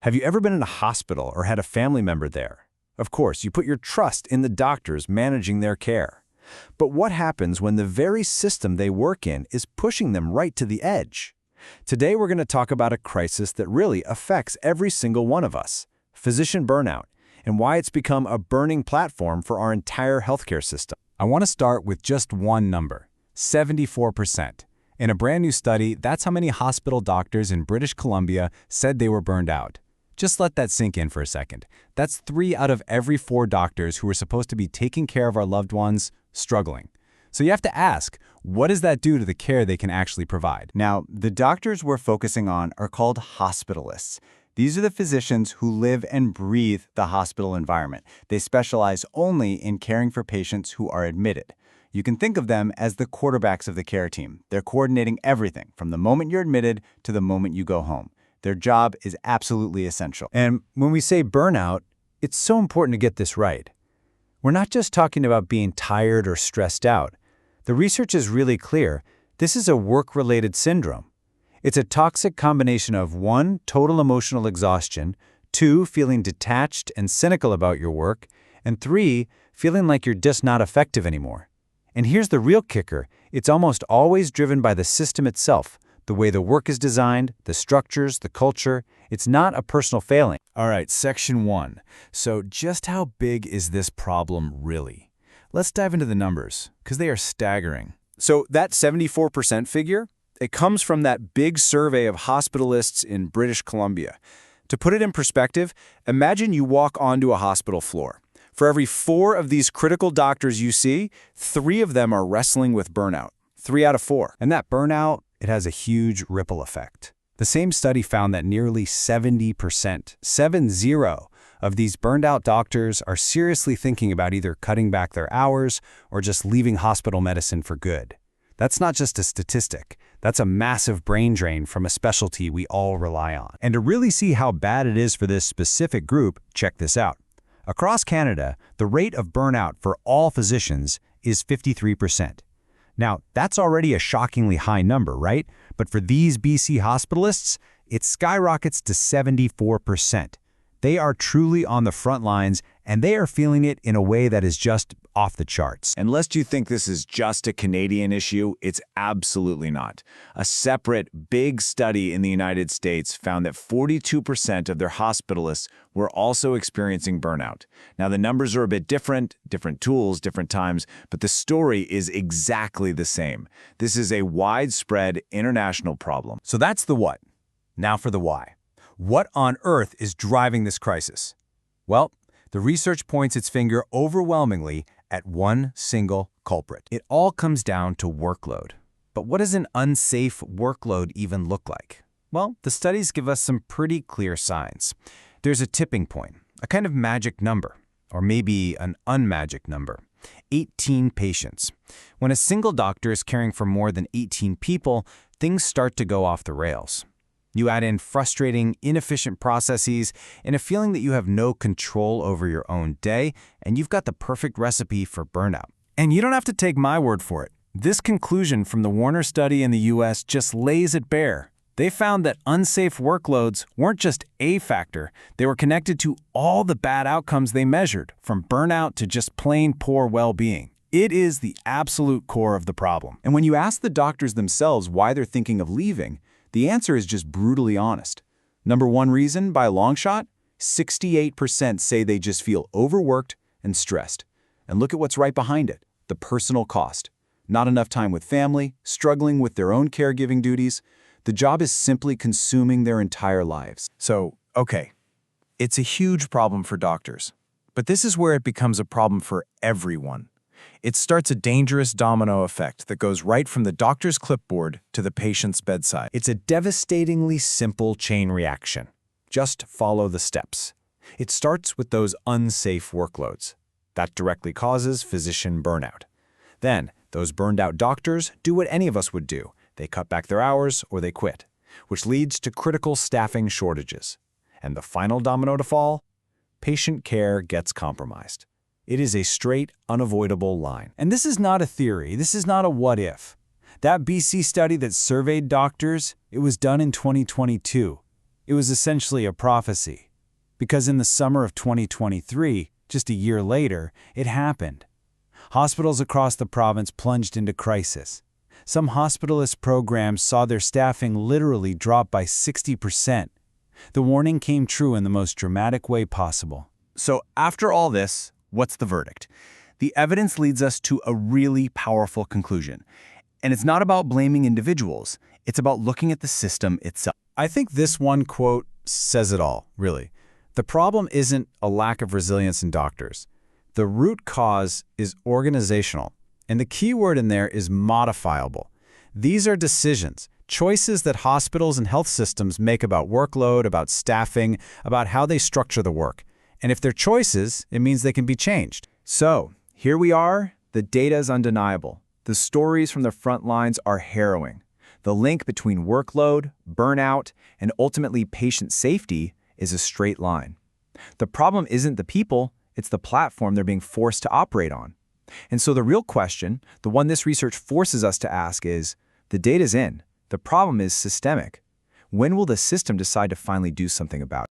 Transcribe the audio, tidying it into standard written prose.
Have you ever been in a hospital or had a family member there? Of course, you put your trust in the doctors managing their care. But what happens when the very system they work in is pushing them right to the edge? Today we're going to talk about a crisis that really affects every single one of us, physician burnout, and why it's become a burning platform for our entire healthcare system. I want to start with just one number, 74%. In a brand new study, that's how many hospital doctors in British Columbia said they were burned out. Just let that sink in for a second. That's 3 out of every 4 doctors who are supposed to be taking care of our loved ones struggling. So you have to ask, what does that do to the care they can actually provide? Now, the doctors we're focusing on are called hospitalists. These are the physicians who live and breathe the hospital environment. They specialize only in caring for patients who are admitted. You can think of them as the quarterbacks of the care team. They're coordinating everything from the moment you're admitted to the moment you go home. Their job is absolutely essential. And when we say burnout, it's so important to get this right. We're not just talking about being tired or stressed out. The research is really clear. This is a work-related syndrome. It's a toxic combination of 1, total emotional exhaustion, 2, feeling detached and cynical about your work, and 3, feeling like you're just not effective anymore. And here's the real kicker. It's almost always driven by the system itself, the way the work is designed, the structures, the culture. It's not a personal failing. All right, section 1. So just how big is this problem really? Let's dive into the numbers, because they are staggering. So that 74% figure, it comes from that big survey of hospitalists in British Columbia. To put it in perspective, imagine you walk onto a hospital floor. For every 4 of these critical doctors you see, 3 of them are wrestling with burnout. 3 out of 4. And that burnout, it has a huge ripple effect. The same study found that nearly 70%, 70, of these burned out doctors are seriously thinking about either cutting back their hours or just leaving hospital medicine for good. That's not just a statistic. That's a massive brain drain from a specialty we all rely on. And to really see how bad it is for this specific group, check this out. Across Canada, the rate of burnout for all physicians is 53%. Now, that's already a shockingly high number, right? But for these BC hospitalists, it skyrockets to 74%. They are truly on the front lines, and they are feeling it in a way that is just off the charts. And lest you think this is just a Canadian issue, it's absolutely not. A separate, big study in the United States found that 42% of their hospitalists were also experiencing burnout. Now, the numbers are a bit different tools, different times, but the story is exactly the same. This is a widespread international problem. So that's the what. Now for the why. What on earth is driving this crisis? Well, the research points its finger overwhelmingly at one single culprit. It all comes down to workload. But what does an unsafe workload even look like? Well, the studies give us some pretty clear signs. There's a tipping point, a kind of magic number, or maybe an unmagic number. 18 patients. When a single doctor is caring for more than 18 people, things start to go off the rails. You add in frustrating, inefficient processes and a feeling that you have no control over your own day, and you've got the perfect recipe for burnout. And you don't have to take my word for it. This conclusion from the Warner study in the US just lays it bare. They found that unsafe workloads weren't just a factor. They were connected to all the bad outcomes they measured, from burnout to just plain poor well-being. It is the absolute core of the problem. And when you ask the doctors themselves why they're thinking of leaving, the answer is just brutally honest. Number 1 reason, by a long shot, 68% say they just feel overworked and stressed. And look at what's right behind it, the personal cost. Not enough time with family, struggling with their own caregiving duties. The job is simply consuming their entire lives. So, okay, it's a huge problem for doctors. But this is where it becomes a problem for everyone. It starts a dangerous domino effect that goes right from the doctor's clipboard to the patient's bedside. It's a devastatingly simple chain reaction. Just follow the steps. It starts with those unsafe workloads. That directly causes physician burnout. Then, those burned out doctors do what any of us would do. They cut back their hours or they quit, which leads to critical staffing shortages. And the final domino to fall? Patient care gets compromised. It is a straight, unavoidable line. And this is not a theory. This is not a what if. That BC study that surveyed doctors, it was done in 2022. It was essentially a prophecy. Because in the summer of 2023, just a year later, it happened. Hospitals across the province plunged into crisis. Some hospitalist programs saw their staffing literally drop by 60%. The warning came true in the most dramatic way possible. So after all this, what's the verdict? The evidence leads us to a really powerful conclusion. And it's not about blaming individuals. It's about looking at the system itself. I think this one quote says it all, really. The problem isn't a lack of resilience in doctors. The root cause is organizational. And the key word in there is modifiable. These are decisions, choices that hospitals and health systems make about workload, about staffing, about how they structure the work. And if they're choices, it means they can be changed. So, here we are. The data is undeniable. The stories from the front lines are harrowing. The link between workload, burnout, and ultimately patient safety is a straight line. The problem isn't the people, it's the platform they're being forced to operate on. And so the real question, the one this research forces us to ask is, the data's in, the problem is systemic. When will the system decide to finally do something about it?